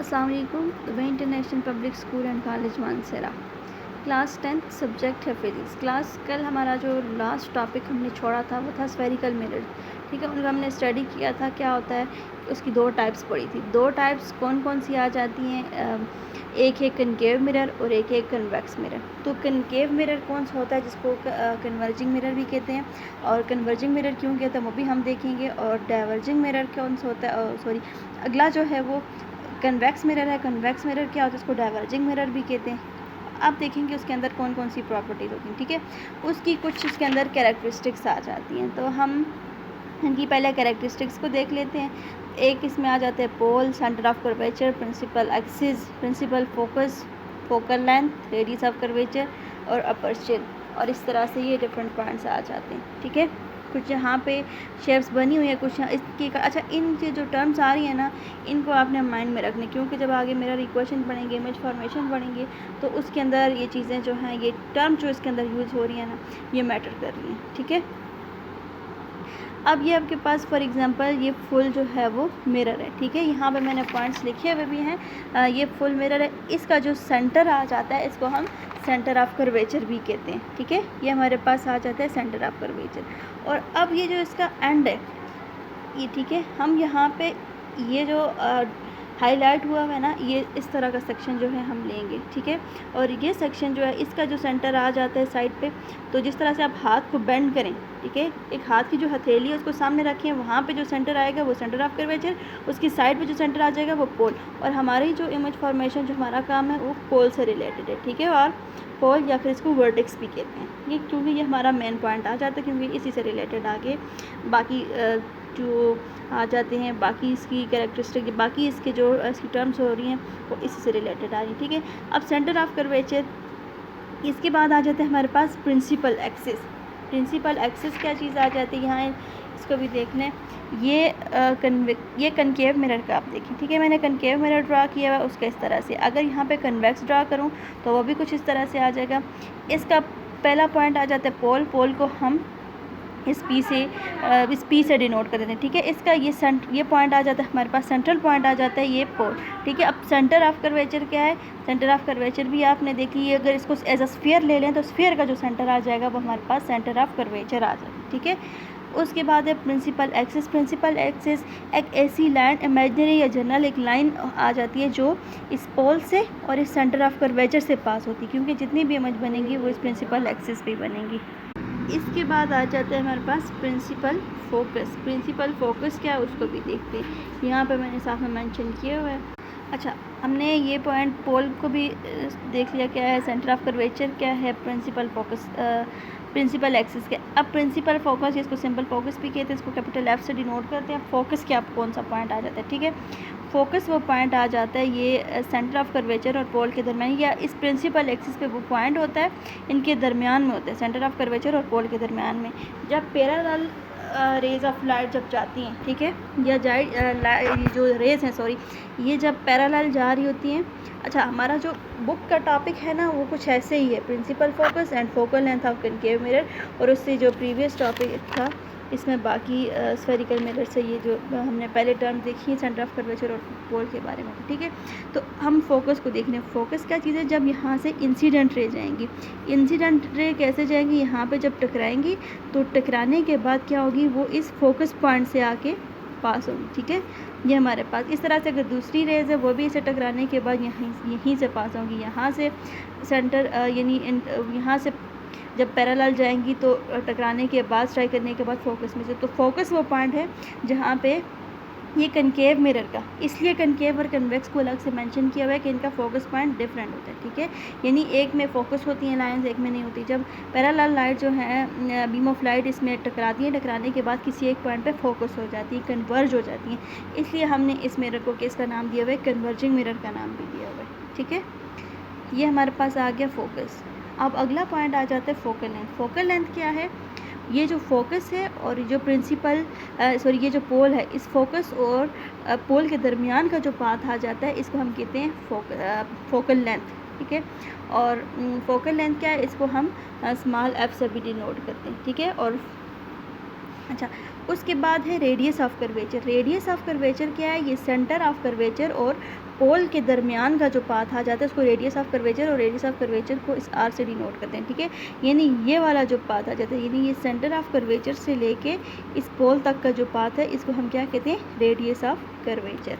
अस्सलाम वालेकुम। Dubai international public school and college Manasara, class 10th, subject है physics. Class कल हमारा जो लास्ट टॉपिक हमने छोड़ा था वो था स्फेरिकल मिरर। ठीक है, उनका हमने स्टडी किया था क्या होता है, उसकी दो टाइप्स पढ़ी थी। दो टाइप्स कौन कौन सी आ जाती हैं, एक है कनकेव मिरर और एक है कन्वेक्स मिरर। तो कनकेव मिरर कौन सा होता है, जिसको कन्वर्जिंग मिरर भी कहते हैं, और कन्वर्जिंग मिरर क्यों कहते हैं वो भी हम देखेंगे। और डाइवर्जिंग मिरर कौन सा होता है, सॉरी अगला जो है वो कन्वेक्स मिरर है। कन्वेक्स मिरर क्या होता है, उसको डाइवर्जिंग मिरर भी कहते हैं। आप देखेंगे उसके अंदर कौन कौन सी प्रॉपर्टीज़ होती हैं। ठीक है, उसकी कुछ उसके अंदर कैरेक्टरिस्टिक्स आ जाती हैं, तो हम इनकी पहले कैरेक्टरिस्टिक्स को देख लेते हैं। एक इसमें आ जाते हैं pole, centre of curvature, principal axis, principal focus, focal length, radius of curvature और अपर्चर। और इस तरह से ये डिफरेंट पॉइंट्स आ जाते हैं। ठीक है, कुछ यहाँ पे शेप्स बनी हुई है, कुछ यहाँ इसकी अच्छा इन जो टर्म्स आ रही है ना, इनको आपने माइंड में रखने, क्योंकि जब आगे मेरा इक्वेशन पढ़ेंगे, इमेज फॉर्मेशन पढ़ेंगे, तो उसके अंदर ये चीज़ें जो हैं, ये टर्म जो इसके अंदर यूज़ हो रही है ना, ये मैटर कर रही हैं। ठीक है, अब ये आपके पास फॉर एग्जांपल ये फुल जो है वो मिरर है। ठीक है, यहाँ पे मैंने पॉइंट्स लिखे हुए भी हैं। ये फुल मिरर है, इसका जो सेंटर आ जाता है इसको हम सेंटर ऑफ कर्वेचर भी कहते हैं। ठीक है, ये हमारे पास आ जाता है सेंटर ऑफ कर्वेचर। और अब ये जो इसका एंड है ये, ठीक है, हम यहाँ पे ये जो हाईलाइट हुआ है ना, ये इस तरह का सेक्शन जो है हम लेंगे। ठीक है, और ये सेक्शन जो है इसका जो सेंटर आ जाता है साइड पे, तो जिस तरह से आप हाथ को बेंड करें, ठीक है, एक हाथ की जो हथेली है उसको सामने रखें, वहाँ पे जो सेंटर आएगा वो सेंटर ऑफ कर्वेचर, उसकी साइड पे जो सेंटर आ जाएगा वो पोल। और हमारी जो इमेज फॉर्मेशन जो हमारा काम है वो पोल से रिलेटेड है। ठीक है, और पोल या फिर इसको वर्टेक्स भी कहते हैं, ये क्योंकि ये हमारा मेन पॉइंट आ जाता है, क्योंकि इसी से रिलेटेड आगे बाकी जो आ जाते हैं, बाकी इसकी कैरेक्टरिस्टिक, बाकी इसके जो इसकी टर्म्स हो रही हैं वो इसी से रिलेटेड आ रही हैं। ठीक है, अब सेंटर ऑफ कर्वेचर, इसके बाद आ जाता है हमारे पास प्रिंसिपल एक्सिस। प्रिंसिपल एक्सिस क्या चीज़ आ जाती है, यहाँ इसको भी देख लें। ये कनकेव मिरर का आप देखें। ठीक है, मैंने कनकेव मिरर ड्रा किया हुआ उसका इस तरह से। अगर यहाँ पे कन्वेक्स ड्रा करूँ तो वो भी कुछ इस तरह से आ जाएगा। इसका पहला पॉइंट आ जाता है पोल। पोल को हम इस पी से डिनोट कर देते हैं। ठीक है, इसका ये पॉइंट आ जाता है हमारे पास, सेंट्रल पॉइंट आ जाता है ये पोल। ठीक है, अब सेंटर ऑफ कर्वेचर क्या है, सेंटर ऑफ कर्वेचर भी आपने देखी, अगर इसको एज अ स्फीयर ले लें तो स्फीयर का जो सेंटर आ जाएगा वो हमारे पास सेंटर ऑफ कर्वेचर आ जाएगा। ठीक है, उसके बाद है प्रिंसिपल एक्सिस। प्रिंसिपल एक्सिस एक ऐसी लाइन, इमेजिनरी या जनरल एक लाइन आ जाती है जो इस पोल से और इस सेंटर ऑफ कर्वेचर से पास होती है, क्योंकि जितनी भी इमेज बनेंगी वो इस प्रिंसिपल एक्सिस पे बनेंगी। इसके बाद आ जाता है हमारे पास प्रिंसिपल फोकस। प्रिंसिपल फोकस क्या है उसको भी देखते हैं, यहाँ पे मैंने साथ में मेंशन किया हुआ है। अच्छा, हमने ये पॉइंट पोल को भी देख लिया क्या है, सेंटर ऑफ कर्वेचर क्या है, प्रिंसिपल फोकस, प्रिंसिपल एक्सिस के। अब प्रिंसिपल फोकस, इसको सिंपल फोकस भी कहते हैं, इसको कैपिटल एफ से डिनोट करते हैं। फोकस क्या कौन सा पॉइंट आ जाता है, ठीक है, फोकस वो पॉइंट आ जाता है ये सेंटर ऑफ कर्वेचर और पोल के दरमियान, या इस प्रिंसिपल एक्सिस पे वो पॉइंट होता है, इनके दरमियान में होता है, सेंटर ऑफ कर्वेचर और पोल के दरमियान में। जब पैरेलल रेज ऑफ लाइट जब जाती हैं, ठीक है, या ये जो रेज हैं, सॉरी, ये जब पैरेलल जा रही होती हैं। अच्छा, हमारा जो बुक का टॉपिक है ना वो कुछ ऐसे ही है, principal focus and focal length of concave mirror. और उससे जो प्रीवियस टॉपिक था इसमें बाकी स्फेरिकल मिरर से ये जो हमने पहले टर्म देखी है सेंटर ऑफ कर्वेचर और पोल के बारे में। ठीक है, तो हम फोकस को देख रहे हैं। फोकस क्या चीज़ है, जब यहाँ से इंसिडेंट रे जाएंगी, इंसिडेंट रे कैसे जाएंगी, यहाँ पे जब टकराएंगी तो टकराने के बाद क्या होगी, वो इस फोकस पॉइंट से आके पास होगी। ठीक है, ये हमारे पास इस तरह से अगर दूसरी रेज है वो भी इसे टकराने के बाद यहीं से पास होंगी, यहाँ से सेंटर यानी यहाँ से जब पैरेलल जाएंगी तो टकराने के बाद, स्ट्राइक करने के बाद फोकस में से। तो फोकस वो पॉइंट है जहाँ पे ये कनकेव मिरर का, इसलिए कनकेव और कन्वेक्स को अलग से मेंशन किया हुआ है कि इनका फोकस पॉइंट डिफरेंट होता है। ठीक है, यानी एक में फोकस होती हैं लाइंस, एक में नहीं होती। जब पैरेलल लाइट जो है, बीम ऑफ लाइट इसमें टकराती है, टकराने के बाद किसी एक पॉइंट पे फोकस हो जाती है, कन्वर्ज हो जाती हैं, इसलिए हमने इस मिरर को किसका नाम दिया हुआ है, कन्वर्जिंग मिरर का नाम भी दिया हुआ है। ठीक है, ये हमारे पास आ गया फोकस। अब अगला पॉइंट आ जाता है फोकल लेंथ। फोकल लेंथ क्या है, ये जो फोकस है और जो प्रिंसिपल सॉरी ये जो पोल है, इस फोकस और पोल के दरमियान का जो पाथ आ जाता है इसको हम कहते हैं फोकल लेंथ। ठीक है, और फोकल लेंथ क्या है, इसको हम स्मॉल एफ से भी डिनोट करते हैं। ठीक है, और अच्छा, उसके बाद है radius of curvature. Radius of curvature क्या है, ये सेंटर ऑफ कर्वेचर और पोल के दरमियान का जो पाथ आ जाता है उसको रेडियस ऑफ कर्वेचर, और रेडियस ऑफ कर्वेचर को इस आर से डिनोट करते हैं, ठीक है। यानी ये वाला जो पाथ आ जाता है, यानी ये सेंटर ऑफ कर्वेचर से लेके इस पोल तक का जो पाथ है इसको हम क्या कहते हैं, रेडियस ऑफ कर्वेचर।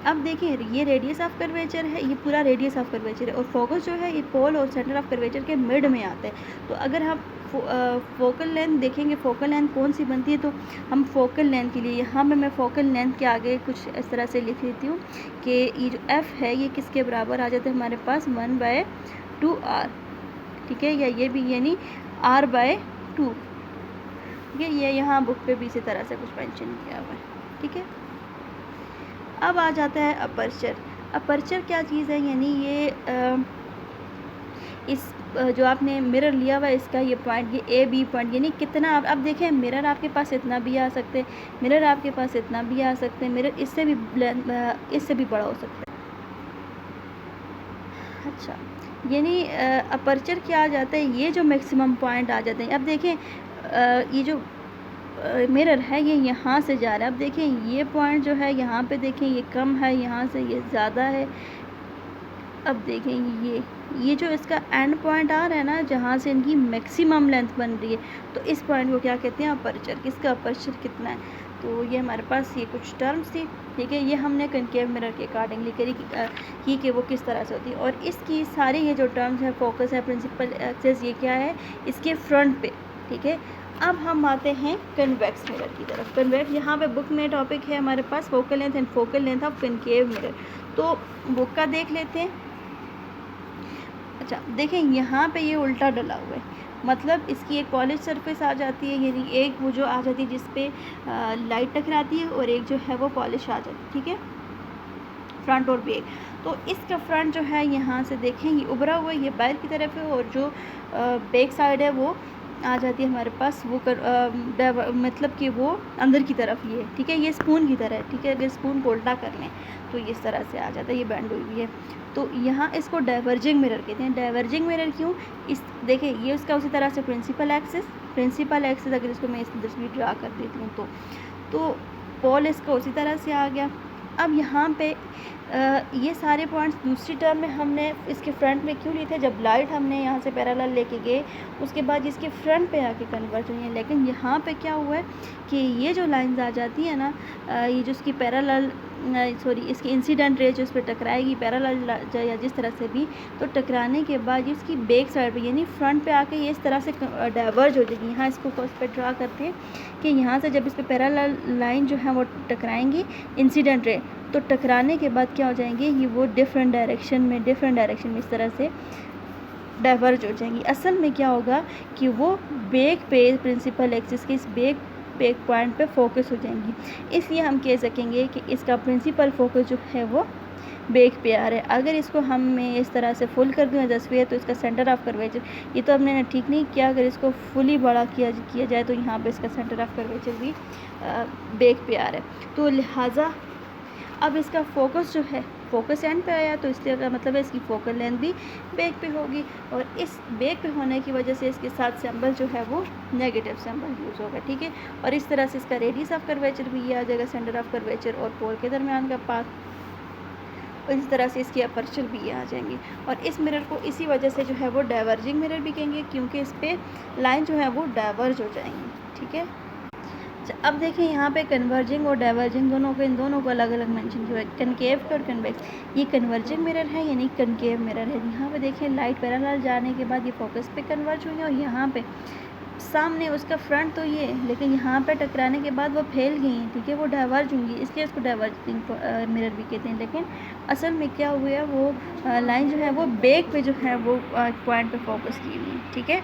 अब देखिए ये रेडियस ऑफ कर्वेचर है, ये पूरा रेडियस ऑफ कर्वेचर है, और फोकस जो है ये पोल और सेंटर ऑफ कर्वेचर के मिड में आता है। तो अगर हम फोकल लेंथ देखेंगे, फोकल लेंथ कौन सी बनती है, तो हम फोकल लेंथ के लिए यहाँ पे मैं फोकल लेंथ के आगे कुछ इस तरह से लिख लेती हूँ कि ये जो एफ़ है ये किसके बराबर आ जाता है हमारे पास 1/2r, ठीक है, या ये भी यानी r/2, ठीक है। ये यहाँ बुक पे भी इसी तरह से कुछ मेंशन किया हुआ है, ठीक है। अब आ जाता है अपर्चर। अपर्चर क्या चीज़ है, यानी ये इस जो आपने मिरर लिया हुआ है इसका ये पॉइंट, ये ए बी पॉइंट, यानी कितना आप अब देखें मिरर आपके पास इतना भी आ सकते हैं, मिरर आपके पास इतना भी आ सकते हैं, मिरर इससे भी बड़ा हो सकता है। अच्छा, यानी अपर्चर क्या आ जाता है, ये जो मैक्सिमम पॉइंट आ जाते हैं। अब देखें ये जो मिरर है ये यहाँ से जा रहा है, अब देखें ये पॉइंट जो है यहाँ पे देखें ये कम है, यहाँ से ये ज़्यादा है। अब देखें ये जो इसका एंड पॉइंट आ रहा है ना, जहाँ से इनकी मैक्सिमम लेंथ बन रही है, तो इस पॉइंट को क्या कहते हैं, अपर्चर। किसका अपर्चर कितना है, तो ये हमारे पास ये कुछ टर्म्स थी, ठीक है। ये हमने कनकेव मिरर के अकॉर्डिंगली करी कि वो किस तरह से होती है, और इसकी सारी ये जो टर्म्स है, फोकस है, प्रिंसिपल एक्सिस, ये क्या है इसके फ्रंट पे, ठीक है। अब हम आते हैं कन्वेक्स मिरर की तरफ। कन्वेक्स यहाँ पे बुक में टॉपिक है हमारे पास focal length and focal length of concave mirror, तो बुक का देख लेते हैं। अच्छा देखें यहाँ पे ये उल्टा डला हुआ है, मतलब इसकी एक पॉलिश सरफेस आ जाती है, यानी एक वो जो आ जाती है जिस पे लाइट टकराती है, और एक जो है वो पॉलिश आ जाती है, ठीक है, फ्रंट और बैक। तो इसका फ्रंट जो है यहाँ से देखें ये उभरा हुआ है, ये बाहर की तरफ है, और जो बैक साइड है वो आ जाती है हमारे पास वो मतलब कि वो अंदर की तरफ ये, ठीक है, ये स्पून की तरह है, ठीक है। अगर स्पून को उल्टा कर लें तो इस तरह से आ जाता है, ये बैंड हुई हुई है। तो यहाँ इसको डाइवर्जिंग मिरर कहते हैं। डाइवर्जिंग मिरर क्यों, इस देखिए ये उसका उसी तरह से प्रिंसिपल एक्सिस अगर इसको मैं इस तस्वीर ड्रा कर देती हूँ तो पोल इसका उसी तरह से आ गया। अब यहाँ पे ये सारे पॉइंट्स दूसरी टर्म में हमने इसके फ्रंट में क्यों लिए थे, जब लाइट हमने यहाँ से पैरेलल लेके गए उसके बाद इसके फ्रंट पे आके कन्वर्ट हुई है। लेकिन यहाँ पे क्या हुआ है कि ये जो लाइंस आ जाती है ना, ये जो इसकी पैरेलल इसकी इंसिडेंट रे जो इस पर टकराएगी पैरेलल या जिस तरह से भी, तो टकराने के बाद ये इसकी बैक साइड पे यानी फ्रंट पे आके ये इस तरह से डाइवर्ज हो जाएगी। यहाँ इसको उस पर ड्रा करते हैं कि यहाँ से जब इस पर पैरेलल लाइन जो है वो टकराएंगी इंसिडेंट रे, तो टकराने के बाद क्या हो जाएंगे, ये वो डिफरेंट डायरेक्शन में इस तरह से डाइवर्ज हो जाएंगी। असल में क्या होगा कि वो बैक पे प्रिंसिपल एक्सिस के इस बैक पॉइंट पे फोकस हो जाएंगी, इसलिए हम कह सकेंगे कि इसका प्रिंसिपल फोकस जो है वो बैक पे आ रहा है। अगर इसको हम मैं इस तरह से फुल कर दूँ 10 तो इसका सेंटर ऑफ कर्वेचर, ये तो हमने ठीक नहीं किया, अगर इसको फुली बड़ा किया जाए तो यहाँ पे इसका सेंटर ऑफ कर्वेचर भी बैक पे आ रहा है। तो लिहाजा अब इसका फोकस जो है फोकस एंड पे आया, तो इसलिए का मतलब है इसकी फोकल लेंथ भी बैक पे होगी, और इस बैक पे होने की वजह से इसके साथ सिंबल जो है वो नेगेटिव सिंबल यूज़ होगा, ठीक है। और इस तरह से इसका रेडियस ऑफ कर्वेचर भी ये आ जाएगा, सेंटर ऑफ कर्वेचर और पोल के दरमियान का पाथ, और इस तरह से इसकी अपर्चर भी ये आ जाएंगी। और इस मिरर को इसी वजह से जो है वो डाइवर्जिंग मिरर भी कहेंगे, क्योंकि इस पर लाइन जो है वो डाइवर्ज हो जाएंगी, ठीक है। अब देखें यहाँ पे कन्वर्जिंग और डाइवर्जिंग इन दोनों को अलग अलग मेंशन किया है, कनकेव और कन्वेक्स। ये कन्वर्जिंग मिरर है यानी कनकेव मिरर है। यहाँ पे देखें लाइट पैरेलल जाने के बाद ये फोकस पे कन्वर्ज हुई है, और यहाँ पे सामने उसका फ्रंट तो ये, लेकिन यहाँ पे टकराने के बाद वो फैल गई हैं, ठीक है, वो डाइवर्ज होंगी, इसलिए इसको डाइवर्जिंग मिरर भी कहते हैं। लेकिन असल में क्या हुआ है, वो लाइन जो है वो बैक पे जो है वो पॉइंट पे फोकस की हुई है, ठीक है,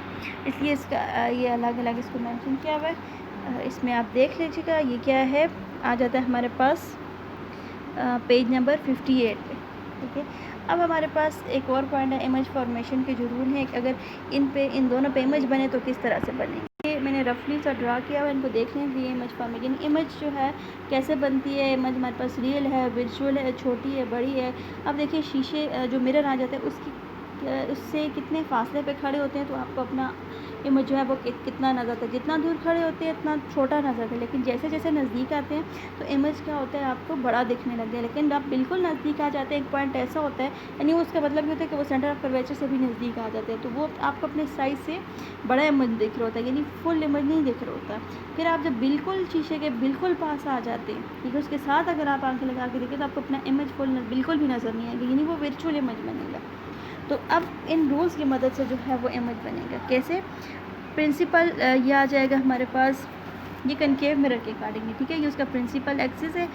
इसलिए इसका ये अलग अलग इसको मेंशन किया हुआ है। इसमें आप देख लीजिएगा ये क्या है, आ जाता है हमारे पास पेज नंबर 58 पे, ठीक है। अब हमारे पास एक और पॉइंट है इमेज फॉर्मेशन के जो रूल हैं, अगर इन दोनों पे इमेज बने तो किस तरह से बनेंगे। ये मैंने रफली सा ड्रा किया हुआ, इनको देख लें। ये इमेज फॉर्मेशन, इमेज जो है कैसे बनती है, इमेज हमारे पास रियल है, विजुअल है, छोटी है, बड़ी है। अब देखिए शीशे जो मिरर आ जाते हैं उससे कितने फासले पे खड़े होते हैं, तो आपको अपना इमेज जो है वो कितना नज़र आता है, जितना दूर खड़े होते हैं इतना छोटा नज़र आता है, लेकिन जैसे जैसे नज़दीक आते हैं तो इमेज क्या होता है आपको बड़ा दिखने लगता है। लेकिन आप बिल्कुल नज़दीक आ जाते हैं, एक पॉइंट ऐसा होता है, यानी उसका मतलब ये होता है कि वो सेंटर ऑफ कर्वेचर से भी नज़दीक आ जाते हैं, तो वो आपको अपने साइज़ से बड़ा इमेज दिख रहा होता है, यानी फुल इमेज नहीं दिख रहा होता। फिर आप जब बिल्कुल शीशे के बिल्कुल पास आ जाते हैं, ठीक है, उसके साथ अगर आप आंखें लगा के देखें तो आपको अपना इमेज फुल बिल्कुल भी नज़र नहीं आएगा, यानी वो वर्चुअल इमेज बनेगा। तो अब इन रूल्स की मदद से जो है वो इमेज बनेगा। कैसे? प्रिंसिपल ये आ जाएगा हमारे पास, ये कनकेव मिरर के अकॉर्डिंग है, ठीक है, ये उसका प्रिंसिपल एक्सिस है,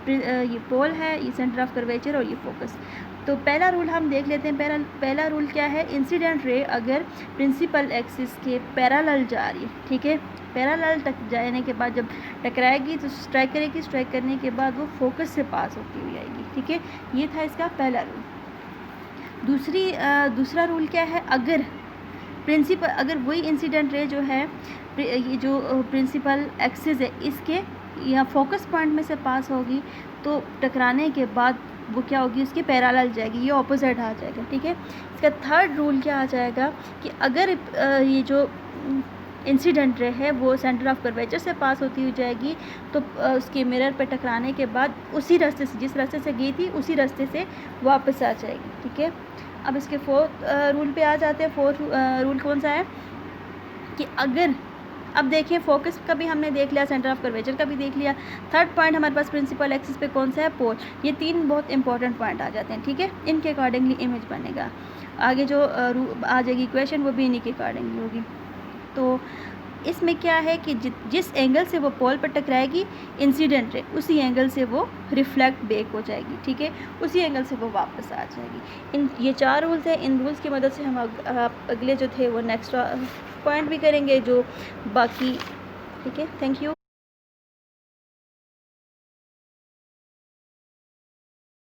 ये पोल है, ये सेंटर ऑफ कर्वेचर और ये फोकस। तो पहला रूल हम देख लेते हैं। पहला रूल क्या है? इंसिडेंट रे अगर प्रिंसिपल एक्सिस के पैरेलल जा रही है, ठीक है, पैरेलल तक जाने के बाद जब टकराएगी तो स्ट्राइक करेगी, स्ट्राइक करने के बाद वो फोकस से पास होती हुई आएगी, ठीक है, ये था इसका पहला रूल। दूसरा रूल क्या है? अगर वही इंसिडेंट रे जो है ये जो प्रिंसिपल एक्सिस है इसके या फोकस पॉइंट में से पास होगी तो टकराने के बाद वो क्या होगी? उसके पैरेलल जाएगी, ये ऑपोजिट आ जाएगा, ठीक है। इसका थर्ड रूल क्या आ जाएगा कि अगर ये जो इंसिडेंट रे है वो सेंटर ऑफ कर्वेचर से पास होती हुई जाएगी तो उसके मिरर पे टकराने के बाद उसी रास्ते से, जिस रास्ते से गई थी उसी रास्ते से वापस आ जाएगी, ठीक है। अब इसके फोर्थ रूल पे आ जाते हैं। फोर्थ रूल कौन सा है कि अगर, अब देखिए फोकस का भी हमने देख लिया, सेंटर ऑफ कर्वेचर का भी देख लिया, थर्ड पॉइंट हमारे पास प्रिंसिपल एक्सिस पे कौन सा है? पोल। ये तीन बहुत इंपॉर्टेंट पॉइंट आ जाते हैं, ठीक है, इनके अकॉर्डिंगली इमेज बनेगा। आगे जो आ जाएगी इक्वेशन वो भी इन्हीं के अकॉर्डिंगली होगी। तो इसमें क्या है कि जिस एंगल से वो पोल पर टकराएगी इंसिडेंट रे, उसी एंगल से वो रिफ्लेक्ट बैक हो जाएगी, ठीक है, उसी एंगल से वो वापस आ जाएगी। ये 4 रूल्स हैं। इन रूल्स की मदद से हम अगले जो थे वो नेक्स्ट पॉइंट भी करेंगे जो बाकी, ठीक है। Thank you.